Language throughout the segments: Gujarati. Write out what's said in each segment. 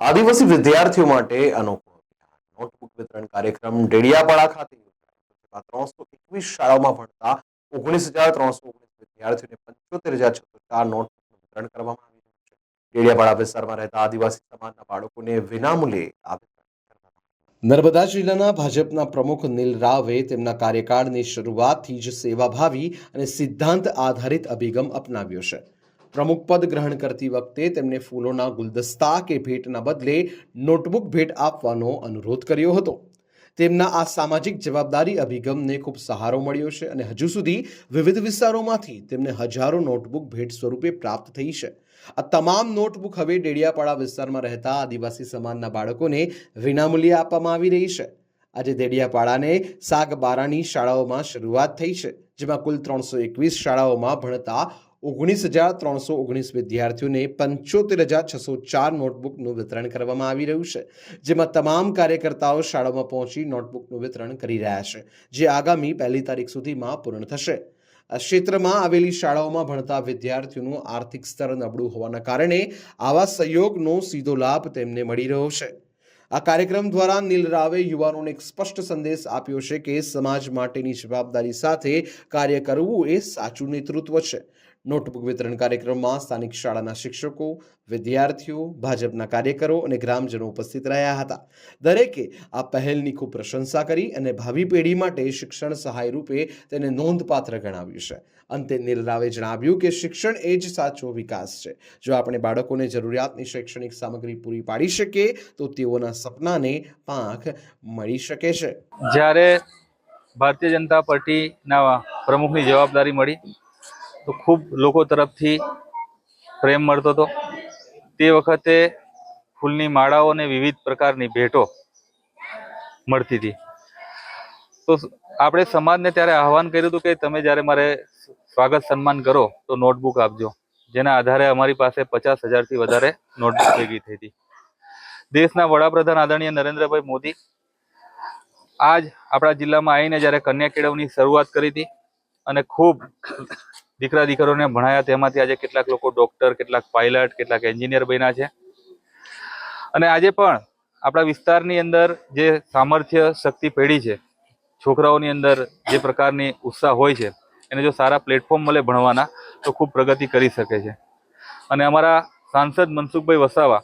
આદિવાસી વિદ્યાર્થીઓ માટે અનોખો નોટબુક વિતરણ કાર્યક્રમ ડેડિયાપાડા ખાતે 321 શાળાઓમાં ભણતા 19,319 વિદ્યાર્થીઓને 75,604 નોટબુકનું વિતરણ કરવામાં આવ્યું છે. ડેડિયાપાડા વિસ્તારમાં રહેતા આદિવાસી સમાજના બાળકોને વિનામૂલ્યે આ નર્મદા જિલ્લાના ભાજપના પ્રમુખ નીલ રાવે તેમના કાર્યકાળની શરૂઆતથી જ સેવાભાવી અને સિદ્ધાંત આધારિત અભિગમ અપનાવ્યો છે. પ્રમુખ પદ ગ્રહણ કરતી વખતે તેમને ફૂલોના ગુલદસ્તા કે ભેટના બદલે નોટબુક ભેટ આપવાનો અનુરોધ કર્યો હતો. તેમના આ સામાજિક જવાબદારી અભિગમને ખૂબ સહારો મળ્યો છે અને હજુ સુધી વિવિધ વિસ્તારોમાંથી તેમને હજારો નોટબુક ભેટ સ્વરૂપે પ્રાપ્ત થઈ છે. આ તમામ નોટબુક હવે ડેડિયાપાડા વિસ્તારમાં રહેતા આદિવાસી સમાજના બાળકોને વિનામૂલ્યે આપવામાં આવી રહી છે. આજે ડેડિયાપાડાને સાગબારાની શાળાઓમાં શરૂઆત થઈ છે, જેમાં કુલ 321 શાળાઓમાં ભણતા 19,319 વિદ્યાર્થીઓને 75,604 નોટબુકનું વિતરણ કરવામાં આવી રહ્યું છે, જેમાં તમામ કાર્યકર્તાઓ શાળામાં પહોંચી નોટબુકનું વિતરણ કરી રહ્યા છે, જે આગામી 1 તારીખ સુધીમાં પૂર્ણ થશે. આ ક્ષેત્રમાં આવેલી શાળાઓમાં ભણતા વિદ્યાર્થીઓનું આર્થિક સ્તર નબળું હોવાના કારણે આવા સહયોગનો સીધો લાભ તેમને મળી રહ્યો છે. આ કાર્યક્રમ દ્વારા નીલ રાવે યુવાનોને એક સ્પષ્ટ સંદેશ આપ્યો છે કે સમાજ માટેની જવાબદારી સાથે કાર્ય કરવું એ સાચું નેતૃત્વ છે. નોટબુક વિતરણ કાર્યક્રમમાં સ્થાનિક શાળાના શિક્ષકો, વિદ્યાર્થીઓ, ભાજપના કાર્યકરો અને ગ્રામજનો ઉપસ્થિત રહ્યા હતા. દરેકે આ પહેલની ખૂબ પ્રશંસા કરી અને ભાવિ પેઢી માટે શિક્ષણ સહાય રૂપે તેને નોંધપાત્ર ગણાવ્યું છે. અંતે નીલ રાવે જણાવ્યું કે શિક્ષણ એ જ સાચો વિકાસ છે. જો આપણે બાળકોને જરૂરિયાતની શૈક્ષણિક સામગ્રી પૂરી પાડી શકીએ તો તેઓના સપનાને પાંખ મળી શકે છે. જ્યારે ભારતીય જનતા પાર્ટીના પ્રમુખની જવાબદારી મળી તો ખૂબ લોકો તરફથી પ્રેમ મળતો હતો. તે વખતે ફૂલની માળાઓ અને વિવિધ પ્રકારની ભેટો મળતી હતી. તો આપણે સમાજને ત્યારે આહવાન કર્યું હતું કે તમે જ્યારે મારે સ્વાગત સન્માન કરો તો નોટબુક આપજો, જેના આધારે અમારી પાસે 50,000થી વધારે નોટબુક ભેગી થઈ હતી. દેશના વડાપ્રધાન આદરણીય નરેન્દ્રભાઈ મોદી આજ આપણા જિલ્લામાં આવીને જ્યારે કન્યા કેળવણી શરૂઆત કરી હતી અને ખૂબ દીકરા દીકરીઓને ભણાયા, તેમાંથી આજે કેટલાક લોકો ડોક્ટર, કેટલાક પાયલટ, કેટલાક એન્જિનિયર બન્યા છે. અને આજે પણ આપણા વિસ્તારની અંદર જે સામર્થ્ય શક્તિ પેઢી છે, છોકરાઓની અંદર જે પ્રકારની ઉત્સાહ હોય છે, એને જો સારા પ્લેટફોર્મ મળે ભણવાના તો ખૂબ પ્રગતિ કરી શકે છે. અને અમારા સાંસદ મનસુખભાઈ વસાવા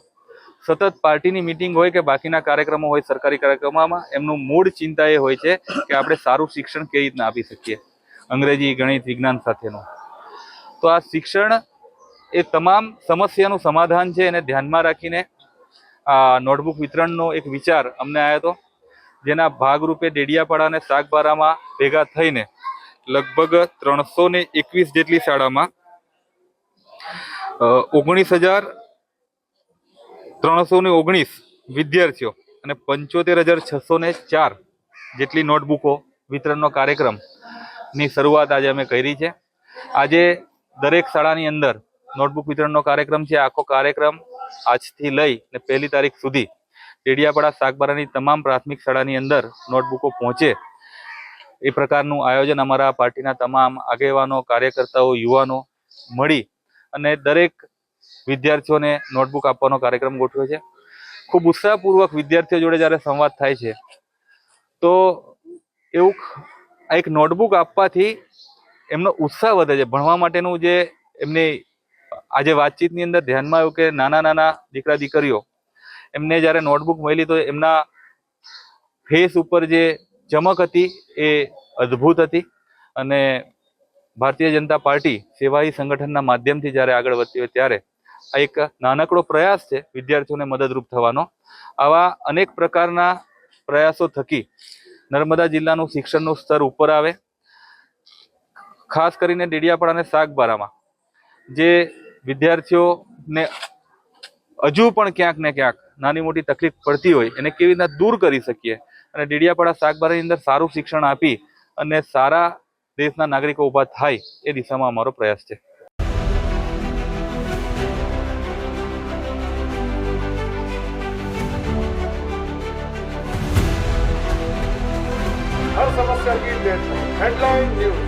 સતત પાર્ટીની મિટિંગ હોય કે બાકીના કાર્યક્રમો હોય, સરકારી કાર્યક્રમોમાં એમનું મૂળ ચિંતા એ હોય છે કે આપણે સારું શિક્ષણ કેવી રીતના આપી શકીએ, અંગ્રેજી, ગણિત, વિજ્ઞાન સાથેનું. તો આ શિક્ષણ એ તમામ સમસ્યાનું સમાધાન છે, એને ધ્યાનમાં રાખીને આ નોટબુક વિતરણનો એક વિચાર અમને આવ્યો હતો, જેના ભાગરૂપે ડેડિયાપાડા અને સાગબારામાં ભેગા થઈને લગભગ 321 જેટલી શાળામાં 19,319 વિદ્યાર્થીઓ અને 75,604 જેટલી નોટબુકો વિતરણનો કાર્યક્રમની શરૂઆત આજે અમે કરી છે. આજે દરેક શાળાની અંદર નોટબુક વિતરણનો કાર્યક્રમ છે. આખો કાર્યક્રમ આજથી લઈ ને 1 તારીખ સુધી ડેડિયાપાડા સાગબારાની તમામ પ્રાથમિક શાળાની અંદર નોટબુકો પહોંચે એ પ્રકારનું આયોજન અમારા પાર્ટીના તમામ આગેવાનો, કાર્યકર્તાઓ, યુવાનો મળી અને દરેક વિદ્યાર્થીઓને નોટબુક આપવાનો કાર્યક્રમ ગોઠવ્યો છે. ખૂબ ઉત્સાહપૂર્વક વિદ્યાર્થીઓ જોડે જ્યારે સંવાદ થાય છે તો એવું એક નોટબુક આપવાથી એમનો ઉત્સાહ વધે છે ભણવા માટેનું. જે એમની આજે વાતચીતની અંદર ધ્યાનમાં આવ્યું કે નાના નાના દીકરા દીકરીઓ એમને જ્યારે નોટબુક મળી તો એમના ફેસ ઉપર જે ચમક હતી એ અદ્ભુત હતી. અને ભારતીય જનતા પાર્ટી સેવાઈ સંગઠનના માધ્યમથી જ્યારે આગળ વધતી હોય ત્યારે આ એક નાનકડો પ્રયાસ છે વિદ્યાર્થીઓને મદદરૂપ થવાનો. આવા અનેક પ્રકારના પ્રયાસો થકી નર્મદા જિલ્લાનું શિક્ષણનું સ્તર ઉપર આવે. ખાસ કરીને ડેડિયાપાડા અને સાગબારામાં જે વિદ્યાર્થીઓને હજુ પણ ક્યાંક ને ક્યાંક નાની મોટી તકલીફ પડતી હોય એને કેવી રીતના દૂર કરી શકીએ અને ડેડિયાપાડા સાગબારાની અંદર સારું શિક્ષણ આપી અને સારા દેશના નાગરિકો ઊભા થાય એ દિશામાં અમારો પ્રયાસ છે. हर समस्या की हेडलाइन न्यूज